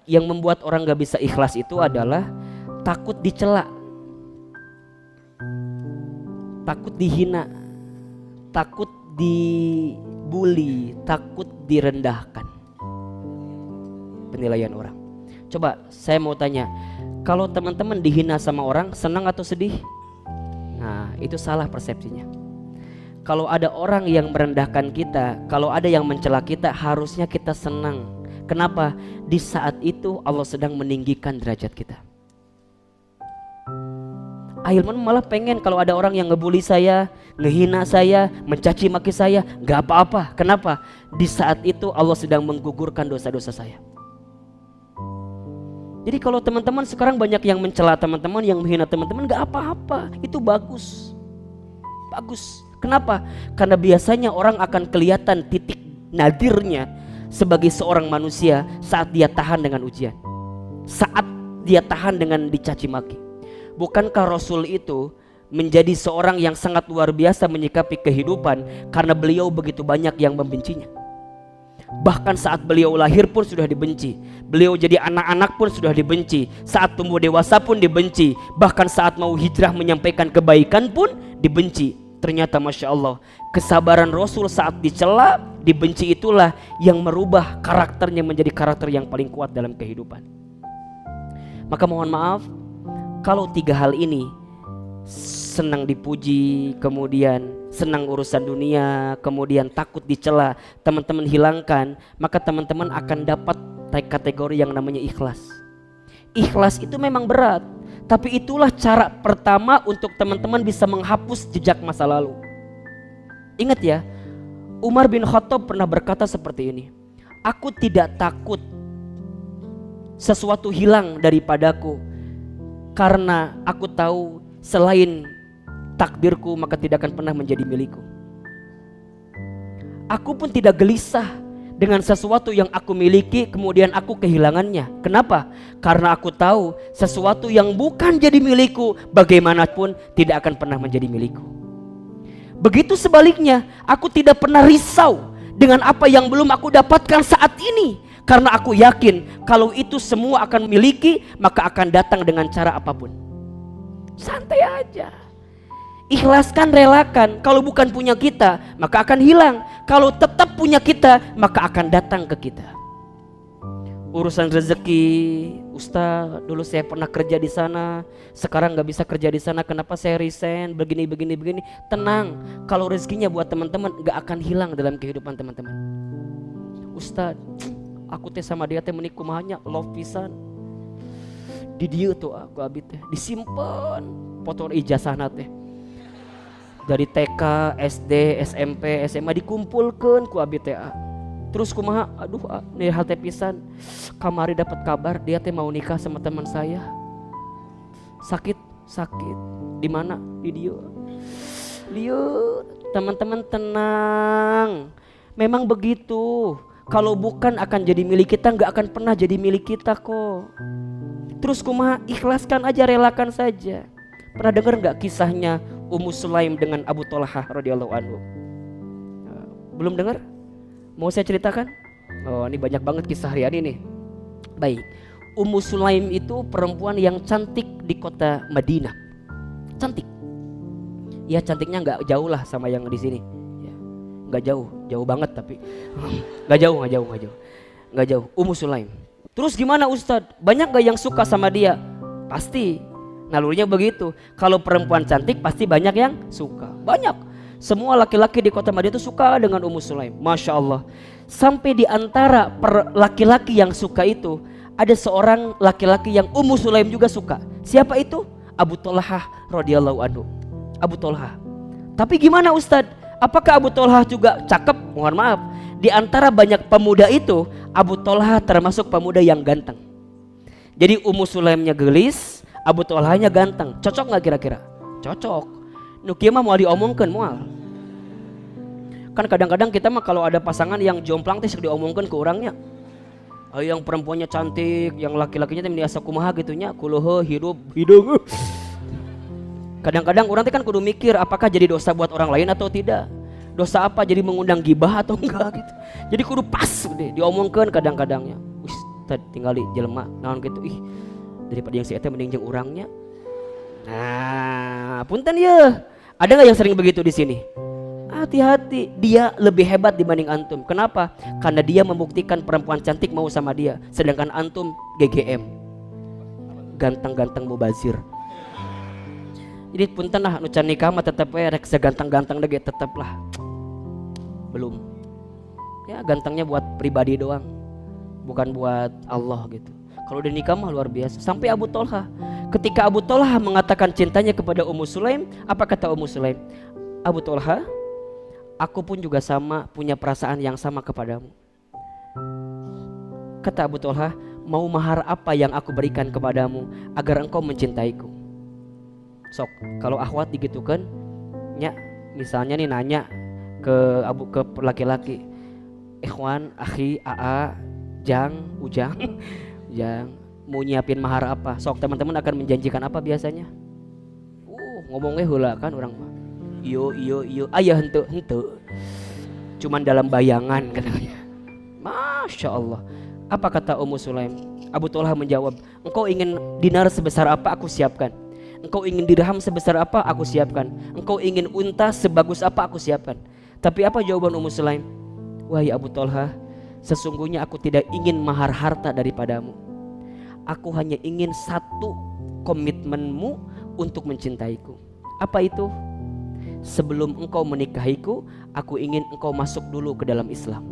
yang membuat orang gak bisa ikhlas itu adalah takut dicela, takut dihina, takut dibully, takut direndahkan. Penilaian orang. Coba saya mau tanya, kalau teman-teman dihina sama orang, senang atau sedih? Nah, itu salah persepsinya. Kalau ada orang yang merendahkan kita, kalau ada yang mencela kita, harusnya kita senang. Kenapa? Di saat itu Allah sedang meninggikan derajat kita. Ahilman malah pengen kalau ada orang yang ngebully saya, ngehina saya, mencaci maki saya, gak apa-apa. Kenapa? Di saat itu Allah sedang menggugurkan dosa-dosa saya. Jadi kalau teman-teman sekarang banyak yang mencela teman-teman, yang menghina teman-teman, gak apa-apa. Itu bagus. Bagus. Kenapa? Karena biasanya orang akan kelihatan titik nadirnya sebagai seorang manusia saat dia tahan dengan ujian, saat dia tahan dengan dicaci maki. Bukankah Rasul itu menjadi seorang yang sangat luar biasa menyikapi kehidupan karena beliau begitu banyak yang membencinya? Bahkan saat beliau lahir pun sudah dibenci, beliau jadi anak-anak pun sudah dibenci, saat tumbuh dewasa pun dibenci, bahkan saat mau hijrah menyampaikan kebaikan pun dibenci. Ternyata Masya Allah, kesabaran Rasul saat dicela, dibenci itulah yang merubah karakternya menjadi karakter yang paling kuat dalam kehidupan. Maka mohon maaf, kalau tiga hal ini, senang dipuji, kemudian senang urusan dunia, kemudian takut dicela, teman-teman hilangkan, maka teman-teman akan dapat kategori yang namanya ikhlas. Ikhlas itu memang berat, tapi itulah cara pertama untuk teman-teman bisa menghapus jejak masa lalu. Ingat ya, Umar bin Khattab pernah berkata seperti ini, aku tidak takut sesuatu hilang daripadaku, karena aku tahu selain takdirku maka tidak akan pernah menjadi milikku. Aku pun tidak gelisah dengan sesuatu yang aku miliki kemudian aku kehilangannya. Kenapa? Karena aku tahu sesuatu yang bukan jadi milikku bagaimanapun tidak akan pernah menjadi milikku. Begitu sebaliknya, aku tidak pernah risau dengan apa yang belum aku dapatkan saat ini, karena aku yakin kalau itu semua akan miliki maka akan datang dengan cara apapun. Santai aja. Ikhlaskan, relakan. Kalau bukan punya kita maka akan hilang. Kalau tetap punya kita maka akan datang ke kita. Urusan rezeki, Ustaz, dulu saya pernah kerja di sana, sekarang nggak bisa kerja di sana, kenapa saya resign, begini. Tenang, kalau rezekinya buat teman-teman nggak akan hilang dalam kehidupan teman-teman. Ustaz, aku teh sama dia teh menikah mahanya love pisan. Di dia tuh aku abit teh disimpan foto ijazahna teh. Dari TK, SD, SMP, SMA dikumpulkan ku abi teh. Terus kumaha, aduh nih hal teh pisan. Kamari dapat kabar dia teh mau nikah sama teman saya. Sakit. Di mana? Di dia. Teman-teman tenang. Memang begitu. Kalau bukan akan jadi milik kita, nggak akan pernah jadi milik kita kok. Terus kumaha, ikhlaskan aja, relakan saja. Pernah dengar nggak kisahnya Ummu Sulaim dengan Abu Thalhah radhiyallahu anhu? Belum dengar? Mau saya ceritakan? Oh, ini banyak banget kisah harian ini. Baik, Ummu Sulaim itu perempuan yang cantik di kota Madinah. Cantik. Ya cantiknya nggak jauh lah sama yang di sini. Ya, nggak jauh banget tapi nggak jauh. Ummu Sulaim. Terus gimana Ustadz? Banyak gak yang suka sama dia? Pasti. Nalurinya begitu. Kalau perempuan cantik pasti banyak yang suka. Banyak. Semua laki-laki di kota Madinah itu suka dengan Ummu Sulaim. Masya Allah. Sampai di antara laki-laki yang suka itu, ada seorang laki-laki yang Ummu Sulaim juga suka. Siapa itu? Abu Thalhah radhiyallahu anhu. Abu Thalhah. Tapi gimana Ustadz? Apakah Abu Thalhah juga cakep? Mohon maaf. Di antara banyak pemuda itu, Abu Thalhah termasuk pemuda yang ganteng. Jadi Ummu Sulaimnya gelis, Abu Thalhahnya ganteng. Cocok gak kira-kira? Cocok. Nukia mah mau diomongkan mual. Kan kadang-kadang kita mah kalau ada pasangan yang jomplang teh diomongkan ke orangnya. Yang perempuannya cantik, yang laki-lakinya teh biasa kumaha gitunya, kuluh hidup hidung. Kadang-kadang orang teh kan kudu mikir apakah jadi dosa buat orang lain atau tidak. Dosa apa, jadi mengundang gibah atau enggak gitu. Jadi kudu pas deh diomongkan kadang-kadangnya. tinggal di jelema naon gitu, ih daripada yang si eta mending jeung urangnya. Nah, punten ya. Ada nggak yang sering begitu di sini? Hati-hati, dia lebih hebat dibanding antum. Kenapa? Karena dia membuktikan perempuan cantik mau sama dia, sedangkan antum GGM, ganteng-ganteng mubazir. Jadi punten lah, nu can nikah mah tetep rek seganteng-ganteng dege tetep lah. Belum. Ya gantengnya buat pribadi doang, bukan buat Allah gitu. Kalau udah nikah mah luar biasa. Sampai Abu Tolha, ketika Abu Tolha mengatakan cintanya kepada Ummu Sulaim, apa kata Ummu Sulaim? Abu Tolha, aku pun juga sama punya perasaan yang sama kepadamu. Kata Abu Tolha, mau mahar apa yang aku berikan kepadamu agar engkau mencintaiku? Sok, kalau akhwat digitukan, nya misalnya nih nanya ke laki-laki, ikhwan, akhi, aa, jang, ujang, jang, mau nyiapin mahar apa? Sok, teman-teman akan menjanjikan apa biasanya? Ngomongnya heula kan orang mah. Iyo, ayah hente. Cuman dalam bayangan katanya. Masya Allah. Apa kata Ummu Sulaim? Abu Tolha menjawab, engkau ingin dinar sebesar apa aku siapkan. Engkau ingin dirham sebesar apa aku siapkan. Engkau ingin unta sebagus apa aku siapkan. Tapi apa jawaban Ummu Sulaim? Wahai Abu Tolha, sesungguhnya aku tidak ingin mahar harta daripadamu. Aku hanya ingin satu komitmenmu untuk mencintaiku. Apa itu? Sebelum engkau menikahiku, aku ingin engkau masuk dulu ke dalam Islam.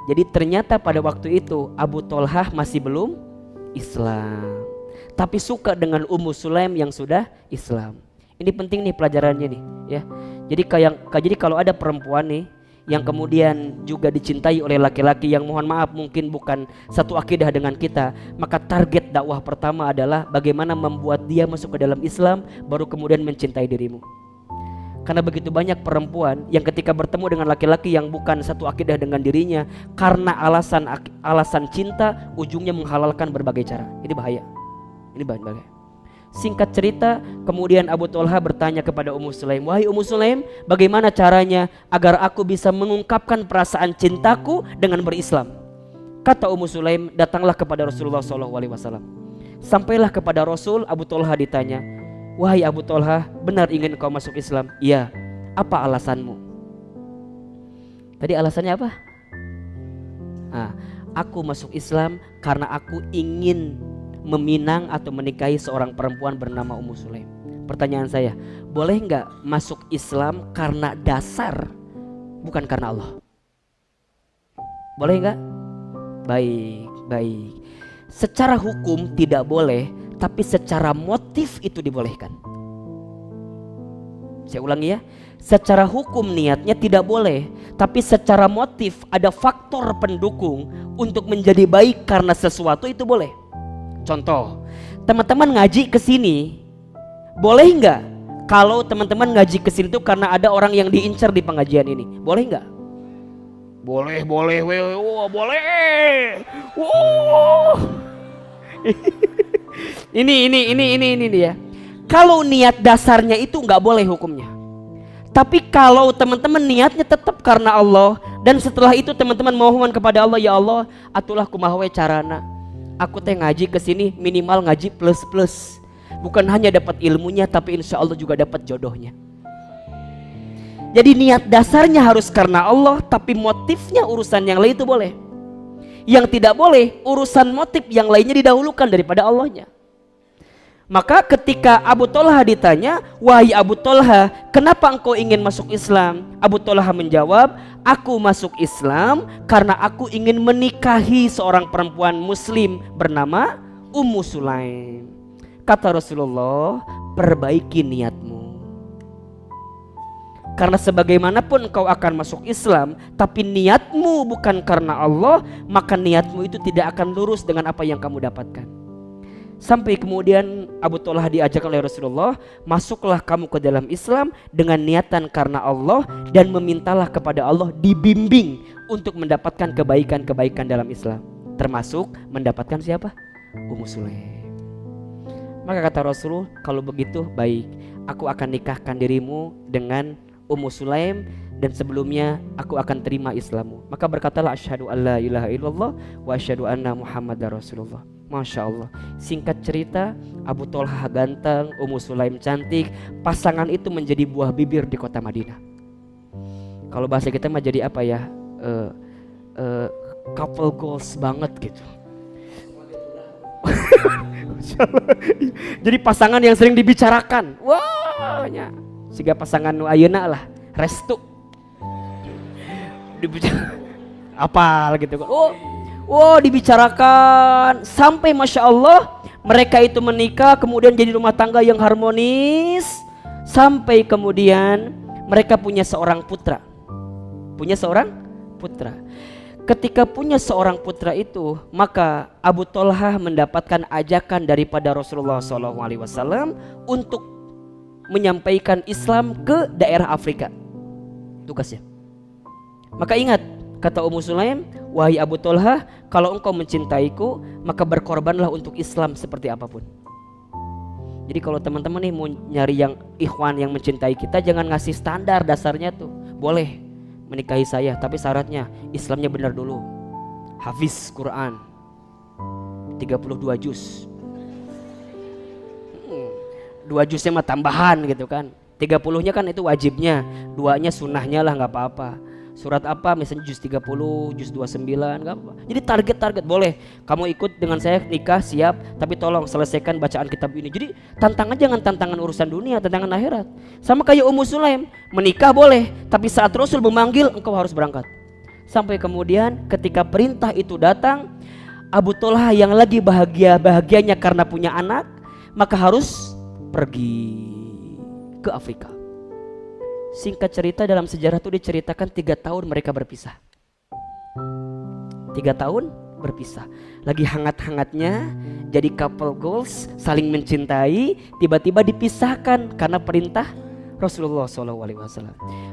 Jadi ternyata pada waktu itu Abu Tolha masih belum Islam, tapi suka dengan Ummu Sulaim yang sudah Islam. Ini penting nih pelajarannya nih ya. Jadi kalau ada perempuan nih yang kemudian juga dicintai oleh laki-laki yang mohon maaf mungkin bukan satu akidah dengan kita, maka target dakwah pertama adalah bagaimana membuat dia masuk ke dalam Islam, baru kemudian mencintai dirimu. Karena begitu banyak perempuan yang ketika bertemu dengan laki-laki yang bukan satu akidah dengan dirinya, karena alasan cinta ujungnya menghalalkan berbagai cara. Ini bahaya. Ini bahaya. Singkat cerita, kemudian Abu Tolha bertanya kepada Ummu Sulaim, wahai Ummu Sulaim, bagaimana caranya agar aku bisa mengungkapkan perasaan cintaku dengan berislam? Kata Ummu Sulaim, datanglah kepada Rasulullah SAW. Sampailah kepada Rasul, Abu Tolha ditanya, wahai Abu Tolha, benar ingin kau masuk Islam? Iya. Apa alasanmu? Tadi alasannya apa? Aku masuk Islam karena aku ingin meminang atau menikahi seorang perempuan bernama Ummu Sulaim. Pertanyaan saya, boleh nggak masuk Islam karena dasar, bukan karena Allah? Boleh nggak? Baik. Secara hukum tidak boleh, tapi secara motif itu dibolehkan. Saya ulangi ya, secara hukum niatnya tidak boleh, tapi secara motif ada faktor pendukung untuk menjadi baik karena sesuatu itu boleh. Contoh, teman-teman ngaji ke sini, boleh nggak kalau teman-teman ngaji ke sini tuh karena ada orang yang diincar di pengajian ini? Boleh nggak? Boleh, boleh. Wow. Ini dia. Kalau niat dasarnya itu nggak boleh hukumnya. Tapi kalau teman-teman niatnya tetap karena Allah, dan setelah itu teman-teman mohon kepada Allah, ya Allah, atulah kumaha we carana. Aku teh ngaji ke sini minimal ngaji plus. Bukan hanya dapat ilmunya, tapi insya Allah juga dapat jodohnya. Jadi niat dasarnya harus karena Allah, tapi motifnya urusan yang lain itu boleh. Yang tidak boleh, urusan motif yang lainnya didahulukan daripada Allahnya. Maka ketika Abu Tolha ditanya, wahai Abu Tolha, kenapa engkau ingin masuk Islam? Abu Tolha menjawab, aku masuk Islam karena aku ingin menikahi seorang perempuan muslim bernama Ummu Sulaim. Kata Rasulullah, perbaiki niatmu. Karena sebagaimanapun engkau akan masuk Islam, tapi niatmu bukan karena Allah, maka niatmu itu tidak akan lurus dengan apa yang kamu dapatkan. Sampai kemudian Abu Tolha diajak oleh Rasulullah, masuklah kamu ke dalam Islam dengan niatan karena Allah, dan memintalah kepada Allah dibimbing untuk mendapatkan kebaikan-kebaikan dalam Islam, termasuk mendapatkan siapa? Ummu Sulaim. Maka kata Rasul, kalau begitu baik, aku akan nikahkan dirimu dengan Ummu Sulaim, dan sebelumnya aku akan terima Islammu. Maka berkatalah asyhadu alla ilaha illallah wa asyhadu anna Muhammadar Rasulullah. Masya Allah. Singkat cerita, Abu Tolhah ganteng, Ummu Sulaim cantik. Pasangan itu menjadi buah bibir di kota Madinah. Kalau bahasa kita mah jadi apa ya? Couple goals banget gitu. Jadi pasangan yang sering dibicarakan. Wah, nya siga pasangan nu ayeuna lah, restu. Dibicarakan apa gitu kan. Oh, dibicarakan sampai Masya Allah mereka itu menikah, kemudian jadi rumah tangga yang harmonis, sampai kemudian mereka punya seorang putra. Ketika punya seorang putra itu, maka Abu Tolhah mendapatkan ajakan daripada Rasulullah SAW untuk menyampaikan Islam ke daerah Afrika. Tugasnya. Maka ingat, kata Ummu Sulaim, wahai Abu Tolhah, kalau engkau mencintaiku, maka berkorbanlah untuk Islam seperti apapun. Jadi kalau teman-teman nih mau nyari yang ikhwan yang mencintai kita, jangan ngasih standar dasarnya tuh. Boleh menikahi saya, tapi syaratnya Islamnya benar dulu. Hafiz Quran 32 juz. 2 juznya mah tambahan gitu kan. 30-nya kan itu wajibnya, 2-nya sunnahnya lah, nggak apa-apa. Surat apa misalnya juz 30, juz 29, nggak apa-apa. Jadi target boleh. Kamu ikut dengan saya nikah siap, tapi tolong selesaikan bacaan kitab ini. Jadi tantangan jangan tantangan urusan dunia, tantangan akhirat. Sama kayak Ummu Sulaim, menikah boleh, tapi saat Rasul memanggil engkau harus berangkat. Sampai kemudian ketika perintah itu datang, Abu Tolhah yang lagi bahagianya karena punya anak, maka harus pergi ke Afrika. Singkat cerita, dalam sejarah itu diceritakan 3 tahun mereka berpisah. 3 tahun berpisah. Lagi hangat-hangatnya jadi couple goals, saling mencintai, tiba-tiba dipisahkan karena perintah Rasulullah SAW.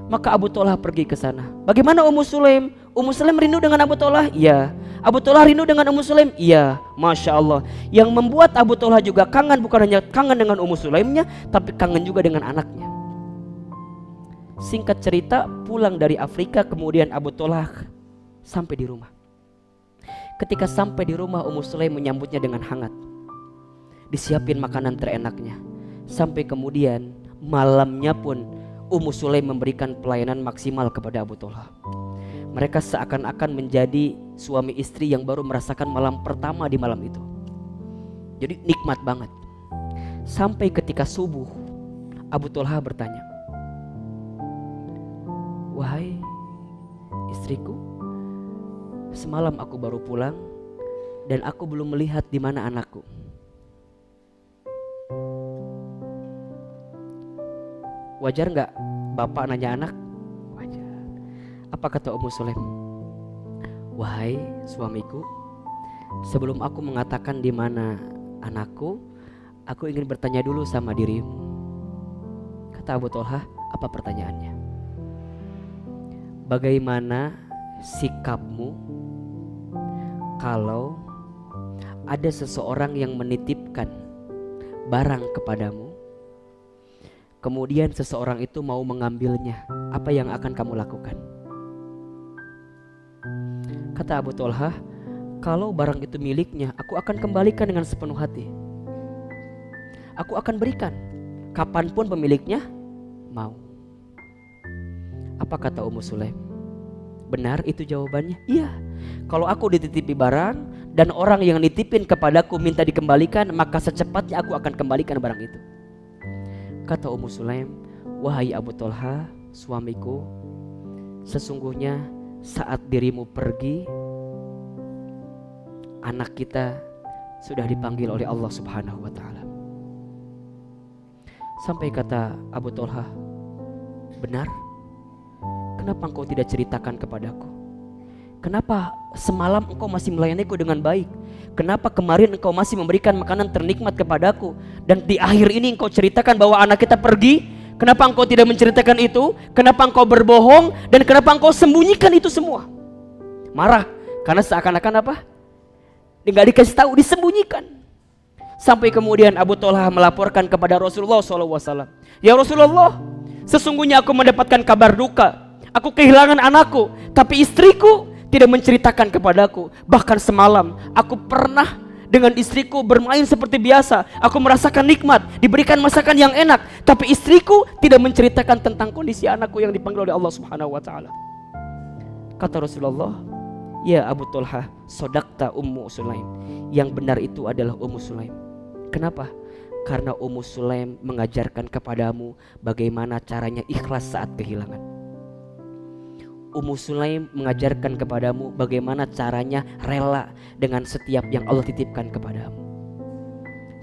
Maka Abu Tolhah pergi ke sana. Bagaimana Ummu Sulaim? Ummu Sulaim rindu dengan Abu Tolhah? Iya. Abu Tolhah rindu dengan Ummu Sulaim? Iya. Masya Allah. Yang membuat Abu Tolhah juga kangen, bukan hanya kangen dengan Ummu Sulaimnya, tapi kangen juga dengan anaknya. Singkat cerita, pulang dari Afrika, kemudian Abu Tolhah sampai di rumah. Ketika sampai di rumah, Ummu Sulaim menyambutnya dengan hangat. Disiapin makanan terenaknya. Sampai kemudian malamnya pun Ummu Sulaim memberikan pelayanan maksimal kepada Abu Tolhah. Mereka seakan-akan menjadi suami istri yang baru merasakan malam pertama di malam itu. Jadi nikmat banget. Sampai ketika subuh, Abu Tolhah bertanya, wahai istriku, semalam aku baru pulang dan aku belum melihat di mana anakku. Wajar nggak bapak nanya anak? Wajar. Apa kata Ummu Sulaim? Wahai suamiku, sebelum aku mengatakan di mana anakku, aku ingin bertanya dulu sama dirimu. Kata Abu Tolhah, apa pertanyaannya? Bagaimana sikapmu kalau ada seseorang yang menitipkan barang kepadamu, kemudian seseorang itu mau mengambilnya, apa yang akan kamu lakukan? Kata Abu Tolhah, kalau barang itu miliknya, aku akan kembalikan dengan sepenuh hati. Aku akan berikan kapanpun pemiliknya mau. Apa kata Ummu Sulaim? Benar itu jawabannya? Iya. Kalau aku dititipi barang dan orang yang nitipin kepadaku minta dikembalikan, maka secepatnya aku akan kembalikan barang itu. Kata Ummu Sulaim, wahai Abu Tolhah, suamiku, sesungguhnya saat dirimu pergi, anak kita sudah dipanggil oleh Allah Subhanahu wa Ta'ala. Sampai kata Abu Tolhah, benar? Kenapa engkau tidak ceritakan kepadaku? Kenapa semalam engkau masih melayaniku dengan baik? Kenapa kemarin engkau masih memberikan makanan ternikmat kepadaku? Dan di akhir ini engkau ceritakan bahwa anak kita pergi? Kenapa engkau tidak menceritakan itu? Kenapa engkau berbohong? Dan kenapa engkau sembunyikan itu semua? Marah, karena seakan-akan apa? Nggak dikasih tahu, disembunyikan. Sampai kemudian Abu Tolhah melaporkan kepada Rasulullah SAW. Ya Rasulullah, sesungguhnya aku mendapatkan kabar duka. Aku kehilangan anakku, tapi istriku tidak menceritakan kepadaku. Bahkan semalam aku pernah dengan istriku bermain seperti biasa. Aku merasakan nikmat, diberikan masakan yang enak, tapi istriku tidak menceritakan tentang kondisi anakku yang dipanggil oleh Allah Subhanahu wa taala. Kata Rasulullah, "Ya Abu Talha, sodakta Ummu Sulaim." Yang benar itu adalah Ummu Sulaim. Kenapa? Karena Ummu Sulaim mengajarkan kepadamu bagaimana caranya ikhlas saat kehilangan. Ummu Sulaim mengajarkan kepadamu bagaimana caranya rela dengan setiap yang Allah titipkan kepadamu.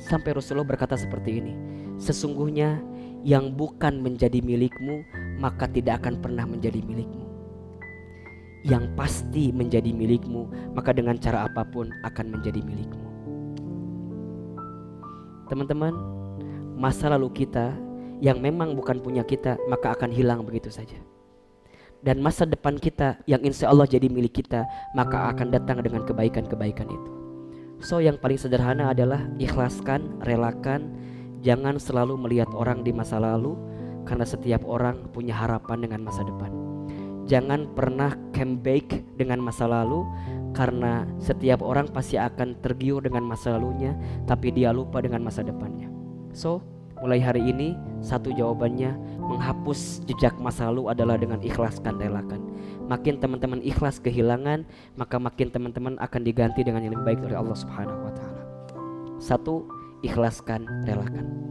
Sampai Rasulullah berkata seperti ini, sesungguhnya yang bukan menjadi milikmu maka tidak akan pernah menjadi milikmu. Yang pasti menjadi milikmu maka dengan cara apapun akan menjadi milikmu. Teman-teman, masa lalu kita yang memang bukan punya kita maka akan hilang begitu saja. Dan masa depan kita yang insya Allah jadi milik kita maka akan datang dengan kebaikan-kebaikan itu. So yang paling sederhana adalah ikhlaskan, relakan. Jangan selalu melihat orang di masa lalu, karena setiap orang punya harapan dengan masa depan. Jangan pernah comeback dengan masa lalu, karena setiap orang pasti akan tergiur dengan masa lalunya, tapi dia lupa dengan masa depannya. So mulai hari ini satu jawabannya, menghapus jejak masa lalu adalah dengan ikhlaskan, relakan. Makin teman-teman ikhlas kehilangan, maka makin teman-teman akan diganti dengan yang lebih baik oleh Allah Subhanahu wa taala. Satu, ikhlaskan, relakan.